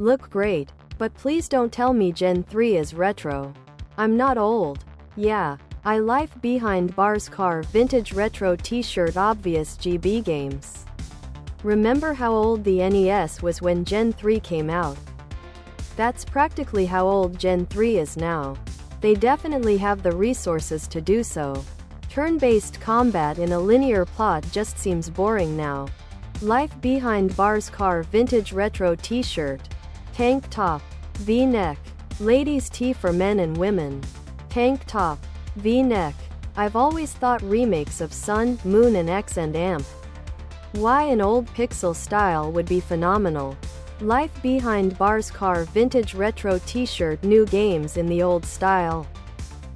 look great, but please don't tell me Gen 3 is retro. I'm not old. Yeah, I life behind bars car vintage retro t-shirt obvious GB games. Remember how old the NES was when Gen 3 came out? That's practically how old Gen 3 is now. They definitely have the resources to do so. Turn-based combat in a linear plot just seems boring now. Life behind bars car vintage retro t-shirt. Tank top. V-neck. Ladies tee for men and women. Tank top. V-neck. I've always thought remakes of Sun, Moon and X and Amp. Why an old pixel style would be phenomenal. Life behind bars car vintage retro t-shirt new games in the old style.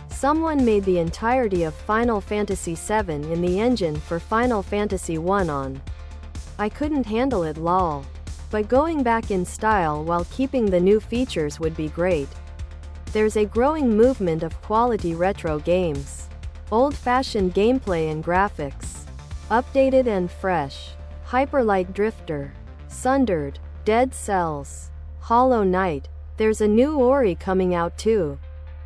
Someone made the entirety of Final Fantasy VII in the engine for Final Fantasy 1 on. I couldn't handle it lol. But going back in style while keeping the new features would be great. There's a growing movement of quality retro games. Old-fashioned gameplay and graphics. Updated and fresh. Hyperlight Drifter. Sundered. Dead Cells. Hollow Knight. There's a new Ori coming out too.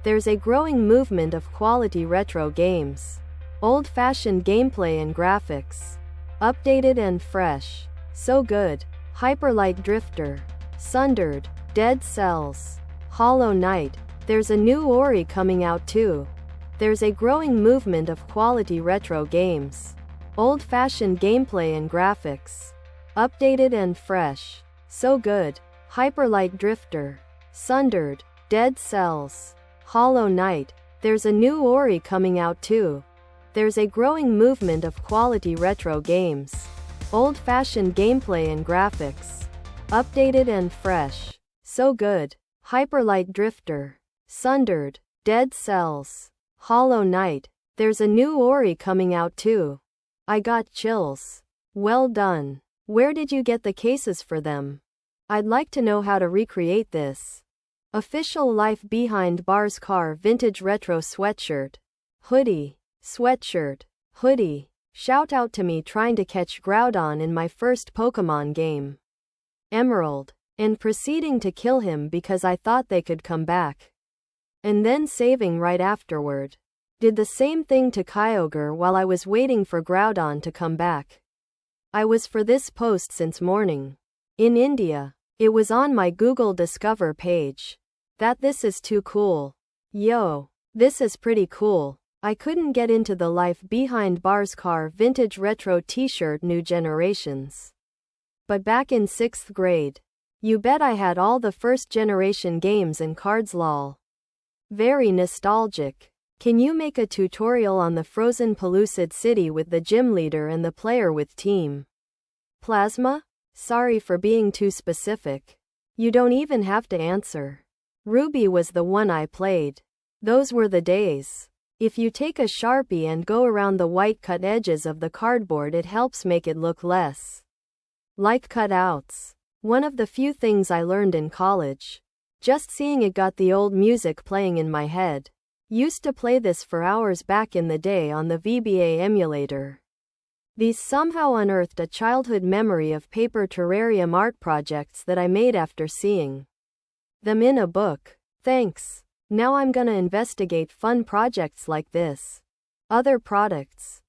There's a growing movement of quality retro games. Old-fashioned gameplay and graphics. Updated and fresh. So good. Hyperlight Drifter. Sundered. Dead Cells. Hollow Knight. There's a new Ori coming out too. There's a growing movement of quality retro games. Old-fashioned gameplay and graphics. Updated and fresh. So good. Hyperlight Drifter. Sundered. Dead Cells. Hollow Knight. There's a new Ori coming out too. There's a growing movement of quality retro games. Old-fashioned gameplay and graphics. Updated and fresh. So good. Hyperlight Drifter. Sundered. Dead Cells. Hollow Knight. There's a new Ori coming out too. I got chills. Well done. Where did you get the cases for them? I'd like to know how to recreate this. Official Life Behind Bars Car Vintage Retro Sweatshirt. Hoodie. Sweatshirt. Hoodie. Shout out to me trying to catch Groudon in my first Pokemon game. Emerald. And proceeding to kill him because I thought they could come back. And then saving right afterward. Did the same thing to Kyogre while I was waiting for Groudon to come back. I was for this post since morning. In India. It was on my Google Discover page. This is too cool. Yo. This is pretty cool. I couldn't get into the Life Behind Bars Car vintage retro t-shirt new generations. But back in 6th grade. You bet I had all the first generation games and cards lol. Very nostalgic. Can you make a tutorial on the frozen Pellucid City with the gym leader and the player with Team Plasma? Sorry for being too specific. You don't even have to answer. Ruby was the one I played. Those were the days. If you take a Sharpie and go around the white cut edges of the cardboard, it helps make it look less like cutouts. One of the few things I learned in college. Just seeing it got the old music playing in my head. Used to play this for hours back in the day on the VBA emulator. These somehow unearthed a childhood memory of paper terrarium art projects that I made after seeing them in a book. Thanks. Now I'm gonna investigate fun projects like this. Other products.